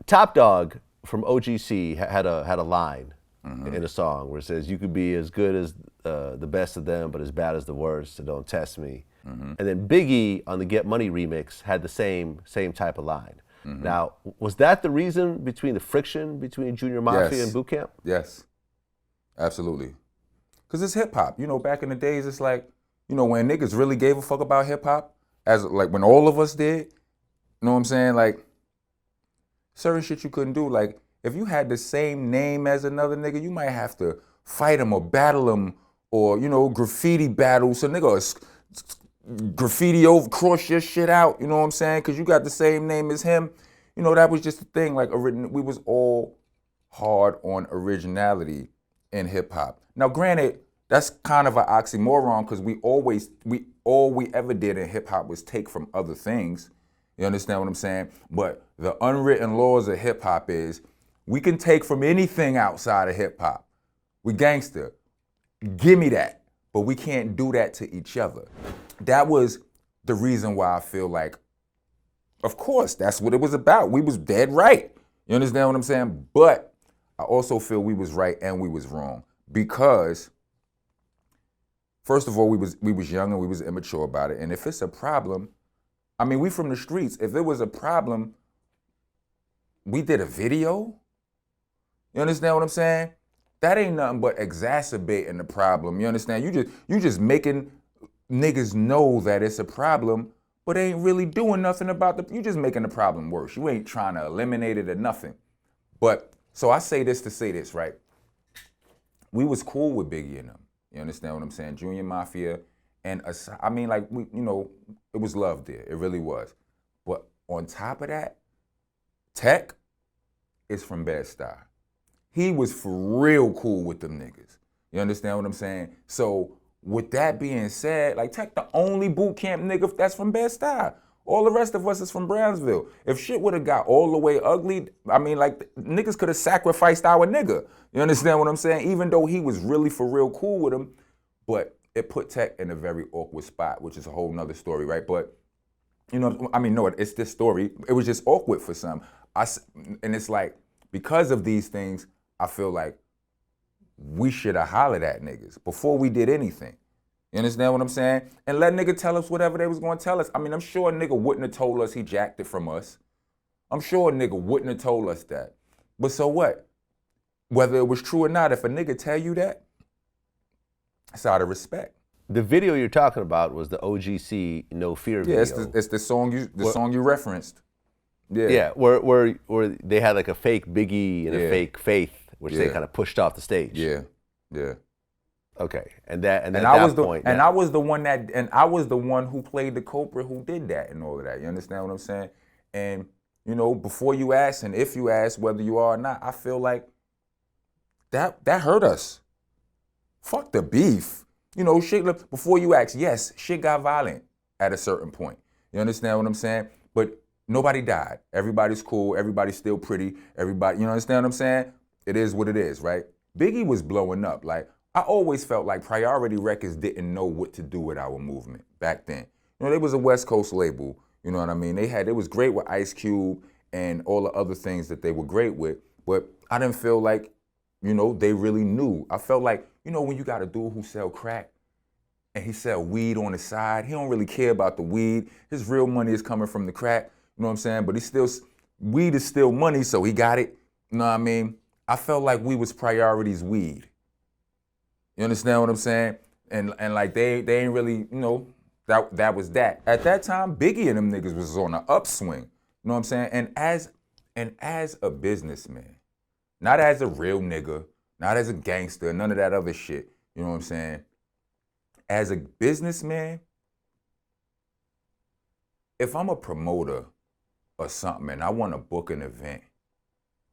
Top Dog from OGC had a line in a song where it says, "You could be as good as the best of them, but as bad as the worst. So don't test me." And then Biggie on the Get Money remix had the same type of line. Now, was that the reason between the friction between Junior Mafia and Boot Camp? Yes, absolutely. Cause it's hip hop. You know, back in the days, it's like, you know, when niggas really gave a fuck about hip hop, as like when all of us did. You know what I'm saying? Like, certain shit you couldn't do. Like, if you had the same name as another nigga, you might have to fight him or battle him, or, you know, graffiti battle. So nigga, graffiti over, cross your shit out. You know what I'm saying? Cause you got the same name as him. You know, that was just the thing. Like, we was all hard on originality in hip hop. Now, granted, that's kind of an oxymoron because all we ever did in hip hop was take from other things. You understand what I'm saying? But the unwritten laws of hip hop is we can take from anything outside of hip hop. We gangster. Give me that. But we can't do that to each other. That was the reason why I feel like, of course, that's what it was about. We was dead right. You understand what I'm saying? But I also feel we was right and we was wrong because, first of all, we was young and we was immature about it. And if it's a problem, I mean, we from the streets. If it was a problem, we did a video. You understand what I'm saying? That ain't nothing but exacerbating the problem. You understand? You just making niggas know that it's a problem, but ain't really doing nothing about you just making the problem worse. You ain't trying to eliminate it or nothing. But so I say this to say this, right? We was cool with Biggie and them. You understand what I'm saying? Junior Mafia, and I mean, like, we, you know, it was love there. It really was. But on top of that, Tech is from Bed-Stuy. He was for real cool with them niggas. You understand what I'm saying? So with that being said, like, Tech the only boot camp nigga that's from Bed-Stuy. All the rest of us is from Brownsville. If shit would have got all the way ugly, I mean, like, niggas could have sacrificed our nigga. You understand what I'm saying? Even though he was really for real cool with him, but it put Tech in a very awkward spot, which is a whole nother story, right? But, you know, I mean, no, it's this story. It was just awkward for some. And it's like, because of these things, I feel like we should have hollered at niggas before we did anything. You understand what I'm saying? And let nigga tell us whatever they was gonna tell us. I mean, I'm sure a nigga wouldn't have told us he jacked it from us. I'm sure a nigga wouldn't have told us that. But so what? Whether it was true or not, if a nigga tell you that, it's out of respect. The video you're talking about was the OGC No Fear video. Yeah, it's the song you referenced. Yeah. Yeah, where they had like a fake Biggie and a fake Faith, which they kind of pushed off the stage. Yeah, yeah. Okay, and at I was that point, I was the one who played the culprit who did that and all of that. You understand what I'm saying? And, you know, before you ask and if you ask whether you are or not, I feel like that hurt us. Fuck the beef. You know, shit, before you ask, yes, shit got violent at a certain point. You understand what I'm saying? But nobody died. Everybody's cool. Everybody's still pretty. Everybody, you understand what I'm saying? It is what it is, right? Biggie was blowing up. Like, I always felt like Priority Records didn't know what to do with our movement back then. You know, they was a West Coast label. You know what I mean? It was great with Ice Cube and all the other things that they were great with. But I didn't feel like, you know, they really knew. I felt like, you know, when you got a dude who sell crack and he sell weed on the side, he don't really care about the weed. His real money is coming from the crack. You know what I'm saying? But weed is still money, so he got it. You know what I mean? I felt like we was Priority's weed. You understand what I'm saying? And like they ain't really, you know, that was that. At that time, Biggie and them niggas was on an upswing. You know what I'm saying? And as a businessman, not as a real nigga, not as a gangster, none of that other shit. You know what I'm saying? As a businessman, if I'm a promoter or something and I want to book an event,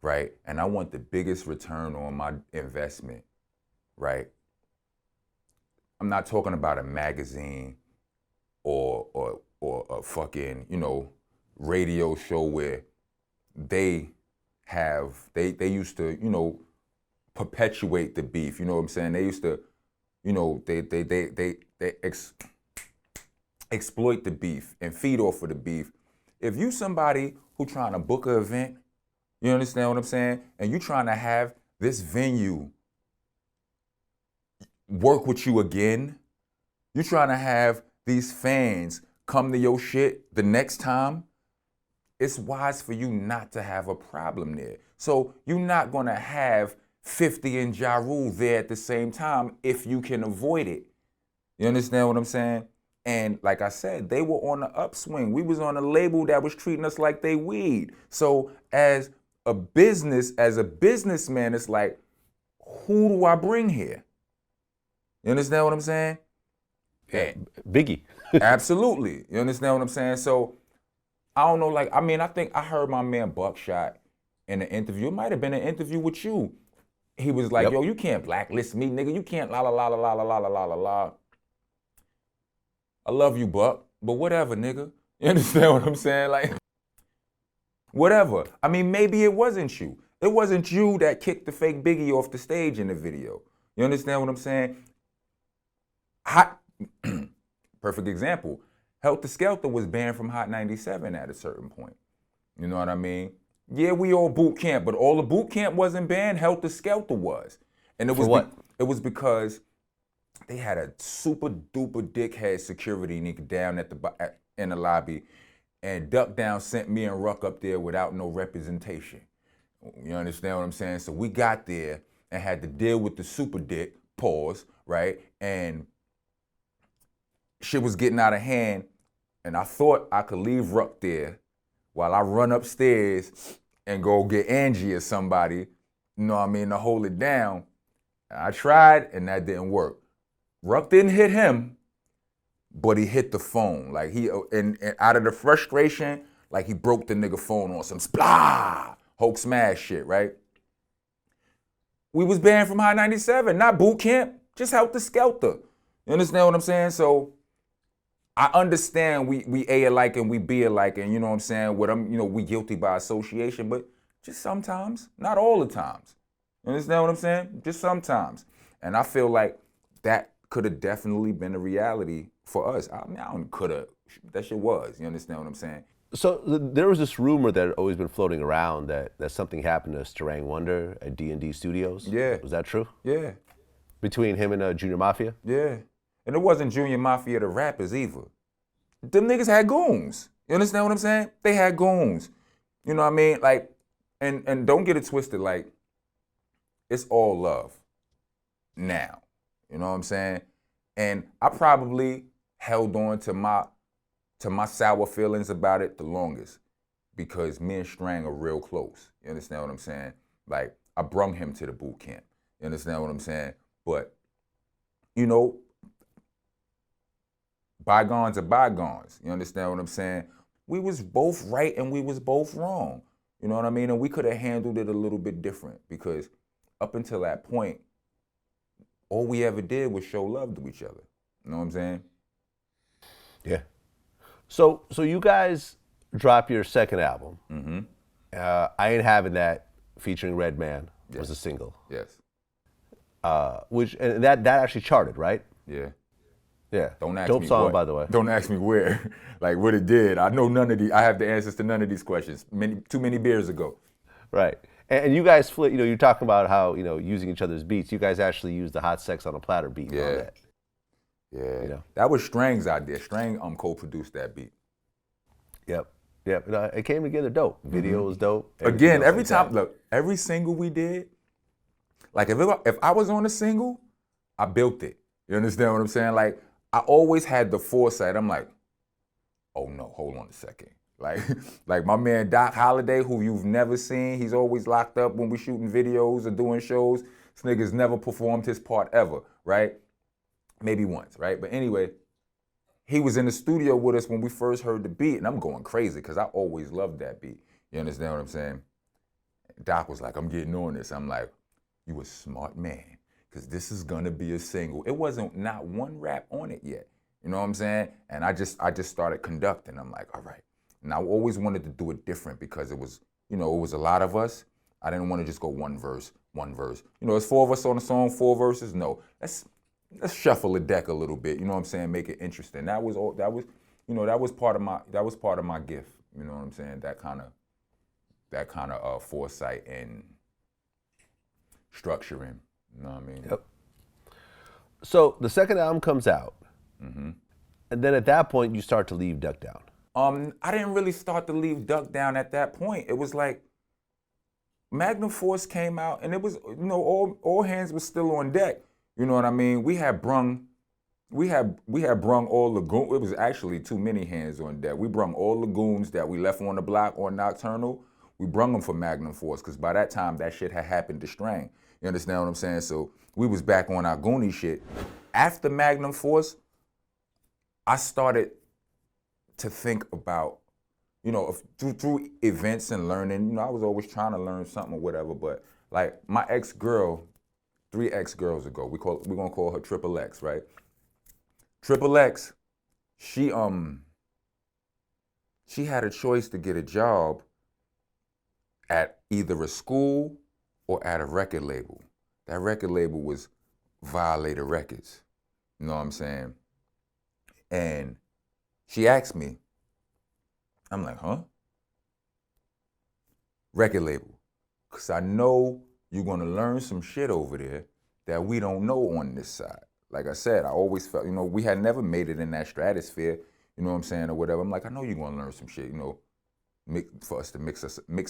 right? And I want the biggest return on my investment, right? I'm not talking about a magazine or a fucking, you know, radio show where they used to, you know, perpetuate the beef. You know what I'm saying? They used to, you know, they exploit the beef and feed off of the beef. If you somebody who trying to book an event You understand what I'm saying? And you trying to have this venue work with you again. You trying to have these fans come to your shit the next time. It's wise for you not to have a problem there. So you're not gonna have 50 and Ja Rule there at the same time if you can avoid it. You understand what I'm saying? And like I said, they were on the upswing. We was on a label that was treating us like they weed. So as a businessman, it's like, who do I bring here? You understand what I'm saying? Yeah, Biggie. Absolutely. You understand what I'm saying? So I don't know, like, I mean, I think I heard my man Buckshot in an interview. It might have been an interview with you. He was like, yo, you can't blacklist me, nigga. You can't la la la la la la la la la la. I love you, Buck, but whatever, nigga. You understand what I'm saying? Like, whatever. I mean, maybe it wasn't you. It wasn't you that kicked the fake Biggie off the stage in the video. You understand what I'm saying? Perfect example. Heltah Skeltah was banned from Hot 97 at a certain point. You know what I mean? Yeah, we all boot camp, but all the boot camp wasn't banned. Heltah Skeltah was. And it was what? It was because they had a super duper dickhead security nigga down in the lobby, and Duck Down sent me and Ruck up there without no representation. You understand what I'm saying? So we got there and had to deal with the super dick, pause, right? And shit was getting out of hand, and I thought I could leave Ruck there while I run upstairs and go get Angie or somebody, you know what I mean, to hold it down. And I tried, and that didn't work. Ruck didn't hit him, but he hit the phone. Like and out of the frustration, like he broke the nigga phone on some splah, Hulk smash shit, right? We was banned from High 97, not boot camp, just Heltah Skeltah. You understand what I'm saying? So I understand we A alike and we B alike, and you know what I'm saying, we guilty by association, but just sometimes, not all the times. You understand what I'm saying? Just sometimes. And I feel like that could have definitely been a reality for us. I mean, I don't could have, that shit was, you understand what I'm saying? So there was this rumor that had always been floating around that something happened to Starang Wonder at D&D Studios. Yeah. Was that true? Yeah. Between him and Junior Mafia? Yeah. And it wasn't Junior Mafia the rappers either. Them niggas had goons. You understand what I'm saying? They had goons. You know what I mean? Like, and don't get it twisted, like, it's all love now. You know what I'm saying? And I probably held on to my sour feelings about it the longest because me and Strang are real close. You understand what I'm saying? Like, I brung him to the boot camp. You understand what I'm saying? But, you know, bygones are bygones. You understand what I'm saying? We was both right and we was both wrong. You know what I mean? And we could have handled it a little bit different because up until that point, all we ever did was show love to each other. You know what I'm saying? Yeah. So you guys drop your second album. Mm-hmm. I Ain't Having That, featuring Redman, was a single. Yes. And that actually charted, right? Yeah. Yeah. Don't ask Dope me song, what. by the way. Don't ask me where. Like what it did. I know I have the answers to none of these questions. Too many beers ago. Right. And you guys flip, you're talking about how, using each other's beats. You guys actually used the Hot Sex on a Platter beat on that. Yeah. That was Strang's idea. Strang co-produced that beat. Yep. It came together dope. Video was dope. Again, every time, look, every single we did, like if I was on a single, I built it. You understand what I'm saying? Like, I always had the foresight. I'm like, oh no, hold on a second. Like my man Doc Holliday, who you've never seen, he's always locked up when we shooting videos or doing shows. This nigga's never performed his part ever, right? Maybe once, right? But anyway, he was in the studio with us when we first heard the beat, and I'm going crazy because I always loved that beat. You understand what I'm saying? Doc was like, I'm getting on this. I'm like, you a smart man, because this is gonna be a single. It wasn't not one rap on it yet. You know what I'm saying? And I just started conducting. I'm like, all right. And I always wanted to do it different because it was a lot of us. I didn't want to just go one verse. It's 4 of us on the song, 4 verses. No, let's shuffle the deck a little bit. You know what I'm saying? Make it interesting. That was part of my gift. You know what I'm saying? That kind of that kind of foresight and structuring. You know what I mean? Yep. So the second album comes out, and then at that point you start to leave Duck Down. I didn't really start to leave Duck Down at that point. It was like Magnum Force came out, and it was, you know, all hands was still on deck. You know what I mean? We had brung all the goons. It was actually too many hands on deck. We brung all the goons that we left on the block on Nocturnal. We brung them for Magnum Force, because by that time that shit had happened to Strang. You understand what I'm saying? So we was back on our Goonie shit. After Magnum Force, I started to think about, you know, through events and learning. You know, I was always trying to learn something or whatever. But like my ex-girl, 3 ex-girls ago, we're gonna call her Triple X, right? Triple X, she had a choice to get a job at either a school or at a record label. That record label was Violator Records. You know what I'm saying? And she asked me, I'm like, huh? Record label. Because I know you're going to learn some shit over there that we don't know on this side. Like I said, I always felt, you know, we had never made it in that stratosphere, you know what I'm saying, or whatever. I'm like, I know you're going to learn some shit, you know, for us to mix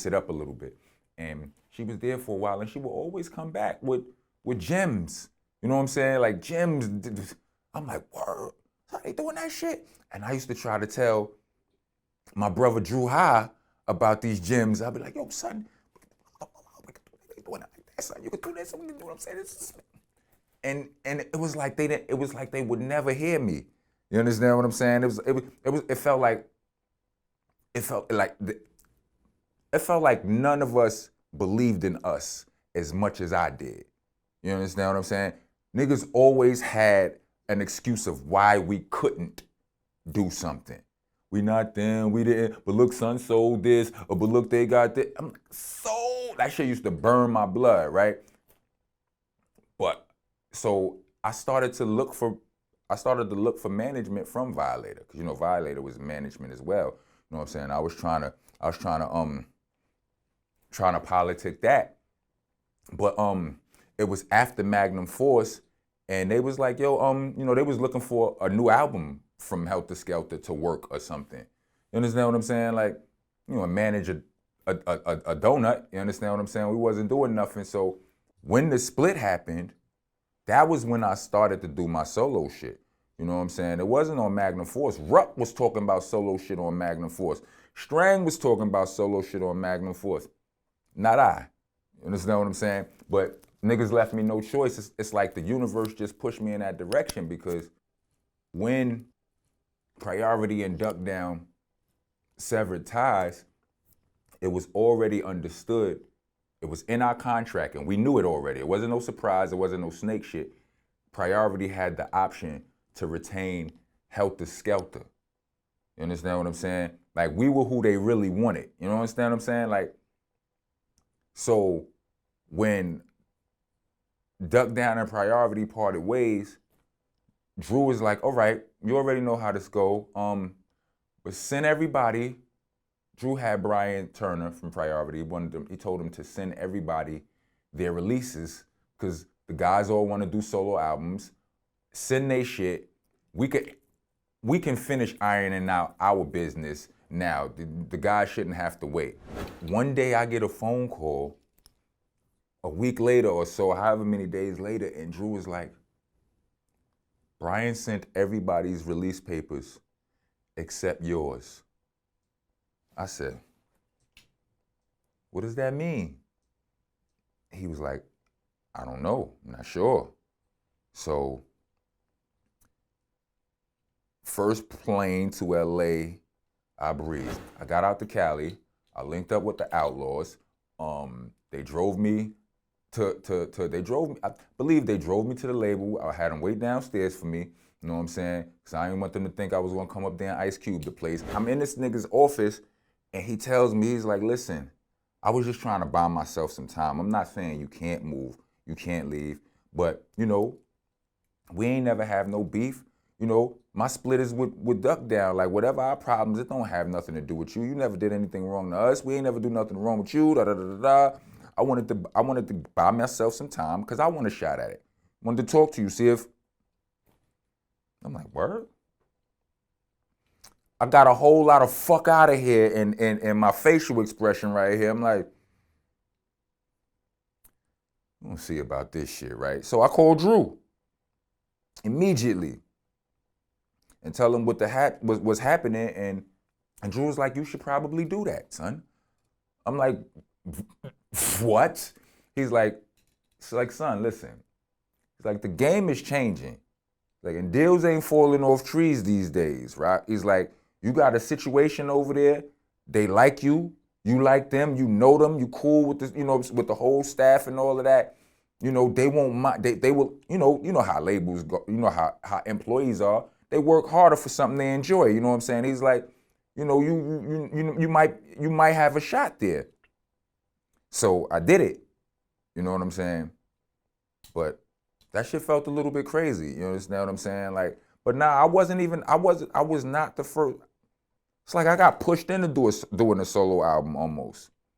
it up a little bit. And she was there for a while, and she would always come back with gems. You know what I'm saying? Like gems. I'm like, word, how they doing that shit? And I used to try to tell my brother Drew High about these gems. I'd be like, yo, son, they doing it like that, son. You can do this, you can do what I'm saying. And it was like they would never hear me. You understand what I'm saying? It felt like none of us believed in us as much as I did. You understand what I'm saying? Niggas always had an excuse of why we couldn't do something. We not them, we didn't, but look, son sold this, or but look, they got this. I'm like, so, that shit used to burn my blood, right? But, so I started to look for management from Violator, because, you know, Violator was management as well. You know what I'm saying? I was trying to politic that. But it was after Magnum Force, and they was like, yo, you know, they was looking for a new album from Heltah Skeltah to work or something. You understand what I'm saying? Like, you know, manage a donut. You understand what I'm saying? We wasn't doing nothing. So when the split happened, that was when I started to do my solo shit. You know what I'm saying? It wasn't on Magnum Force. Ruck was talking about solo shit on Magnum Force. Strang was talking about solo shit on Magnum Force. Not I. You understand what I'm saying? But niggas left me no choice. It's like the universe just pushed me in that direction, because when Priority and Duck Down severed ties, it was already understood. It was in our contract, and we knew it already. It wasn't no surprise. It wasn't no snake shit. Priority had the option to retain Heltah Skeltah. You understand what I'm saying? Like, we were who they really wanted. You know what I'm saying? Like, so when Duck Down and Priority parted ways, Drew was like, all right, you already know how this go. But send everybody. Drew had Brian Turner from Priority. He told him to send everybody their releases, because the guys all want to do solo albums. Send they shit. We can finish ironing out our business now. The guys shouldn't have to wait. One day I get a phone call, a week later or so, however many days later, and Drew was like, Brian sent everybody's release papers except yours. I said, what does that mean? He was like, I don't know, I'm not sure. So, first plane to LA, I breathed. I got out to Cali, I linked up with the Outlaws. They drove me I believe they drove me to the label. I had them wait downstairs for me, you know what I'm saying? Because I didn't want them to think I was gonna come up there and Ice Cube the place. I'm in this nigga's office, and he tells me, he's like, listen, I was just trying to buy myself some time. I'm not saying you can't move, you can't leave, but, you know, we ain't never have no beef. You know, my split is with Duck Down. Like, whatever our problems, it don't have nothing to do with you. You never did anything wrong to us. We ain't never do nothing wrong with you. Da da da da da. I wanted to buy myself some time because I want a shot at it. Wanted to talk to you, see if. I'm like, word? I got a whole lot of fuck out of here in my facial expression right here. I'm like, I'm gonna see about this shit, right? So I called Drew immediately and tell him what was happening, and Drew was like, you should probably do that, son. I'm like, what? He's like, son, listen. He's like, the game is changing. Like, and deals ain't falling off trees these days, right? He's like, you got a situation over there, they like you like them, you know them, you cool with this, you know, with the whole staff and all of that. You know, they won't mind, they will, you know how labels go, you know how employees are. They work harder for something they enjoy, you know what I'm saying? He's like, you know, you might have a shot there. So I did it. You know what I'm saying? But that shit felt a little bit crazy. You understand what I'm saying? Like, but nah, I was not the first. It's like I got pushed into doing a solo album almost.